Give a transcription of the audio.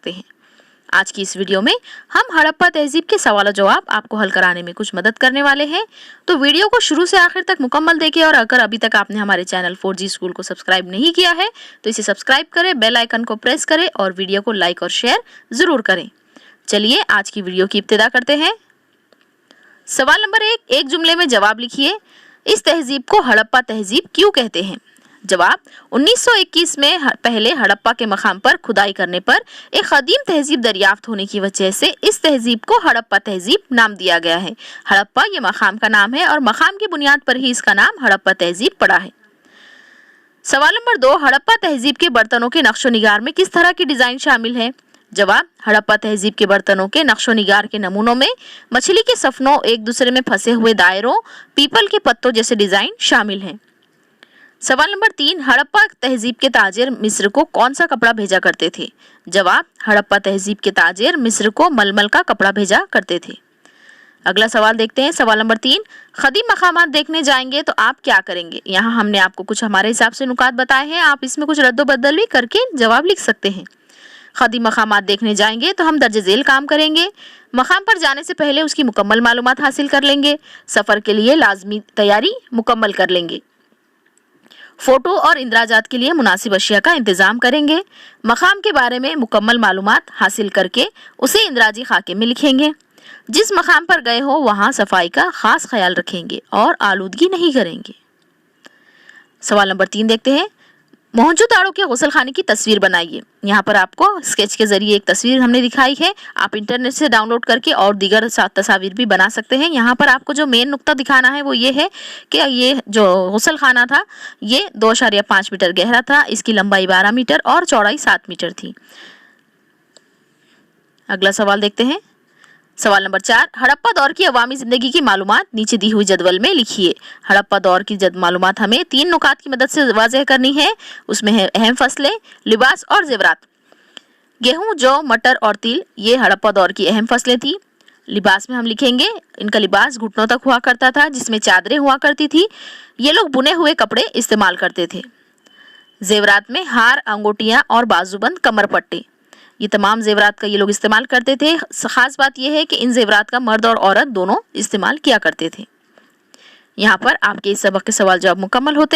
सकते हैं। आज की इस वीडियो में हम हड़प्पा तहजीब के सवाल जवाब आपको हल कराने में कुछ मदद करने वाले हैं, तो वीडियो को शुरू से आखिर तक मुकम्मल देखें। और अगर अभी तक आपने हमारे चैनल 4G स्कूल को सब्सक्राइब नहीं किया है तो इसे सब्सक्राइब करें, बेल आइकन को प्रेस करें और वीडियो को लाइक और शेयर जरूर करें। चलिए आज की वीडियो की इब्तिदा करते हैं। सवाल नंबर 1, एक जुमले में जवाब लिखिए। इस तहजीब को हड़प्पा तहजीब क्यों कहते हैं? जवाब, 1921 में पहले हड़प्पा के मकाम पर खुदाई करने पर एक कदीम तहजीब दरियाफ्त होने की वजह से इस तहजीब को हड़प्पा तहजीब नाम दिया गया है। हड़प्पा ये मकाम का नाम है और मकाम की बुनियाद पर ही इसका नाम हड़प्पा तहजीब पड़ा है। सवाल नंबर 2, हड़प्पा तहजीब के बर्तनों के नक्शो निगार में किस तरह की डिजाइन शामिल है? जवाब, हड़प्पा तहजीब के बर्तनों के नक्शो निगार के नमूनों में मछली के सफनों, एक दूसरे में फंसे हुए दायरों, पीपल के पत्तों जैसे डिजाइन शामिल हैं। सवाल नंबर 3, हड़प्पा तहजीब के ताजिर मिस्र को कौन सा कपड़ा भेजा करते थे? जवाब, हड़प्पा तहजीब के ताजिर मिस्र को मलमल का कपड़ा भेजा करते थे। अगला सवाल देखते हैं। सवाल नंबर 3, कदीम मकामात देखने जाएंगे तो आप क्या करेंगे? यहाँ हमने आपको कुछ हमारे हिसाब से नुकात बताए हैं, आप इसमें कुछ रद्दो बदल भी करके जवाब लिख सकते हैं। कदीम मकामात देखने जाएंगे तो हम दर्ज झेल काम करेंगे। मकाम पर जाने से पहले उसकी मुकम्मल मालूमात हासिल कर लेंगे। सफ़र के लिए लाजमी तैयारी मुकम्मल कर लेंगे। फ़ोटो और इंदराजात के लिए मुनासिब अशिया का इंतज़ाम करेंगे। मकाम के बारे में मुकम्मल मालूमात हासिल करके उसे इंदराजी खाके में लिखेंगे। जिस मकाम पर गए हो वहाँ सफाई का ख़ास ख्याल रखेंगे और आलूदगी नहीं करेंगे। सवाल नंबर 3 देखते हैं। मोहनजोदाड़ो के गुसल खाने की तस्वीर बनाइए। यहाँ पर आपको स्केच के जरिए एक तस्वीर हमने दिखाई है, आप इंटरनेट से डाउनलोड करके और दीगर तस्वीर भी बना सकते हैं। यहाँ पर आपको जो मेन नुक्ता दिखाना है वो ये है कि ये जो गुसल खाना था ये 2.5 मीटर गहरा था, इसकी लंबाई 12 मीटर और चौड़ाई 7 मीटर थी। अगला सवाल देखते हैं। सवाल नंबर 4, हड़प्पा दौर की अवामी ज़िंदगी की मालूमात नीचे दी हुई जदवल में लिखिए। हड़प्पा दौर की मालूमात हमें 3 नुकात की मदद से वाज़ेह करनी है। उसमें है अहम फसलें, लिबास और ज़ेवरात। गेहूं, जौ, मटर और तिल ये हड़प्पा दौर की अहम फसलें थी। लिबास में हम लिखेंगे इनका लिबास घुटनों तक हुआ करता था, जिसमें चादरें हुआ करती थी। ये लोग बुने हुए कपड़े इस्तेमाल करते थे। ज़ेवरात में हार, अंगूठियाँ और बाजूबंद, कमर पट्टे, ये तमाम ज़ेवरात का ये लोग इस्तेमाल करते थे। ख़ास बात यह है कि इन ज़ेवरात का मर्द और औरत दोनों इस्तेमाल किया करते थे। यहाँ पर आपके इस सबक के सवाल जवाब मुकम्मल होते हैं।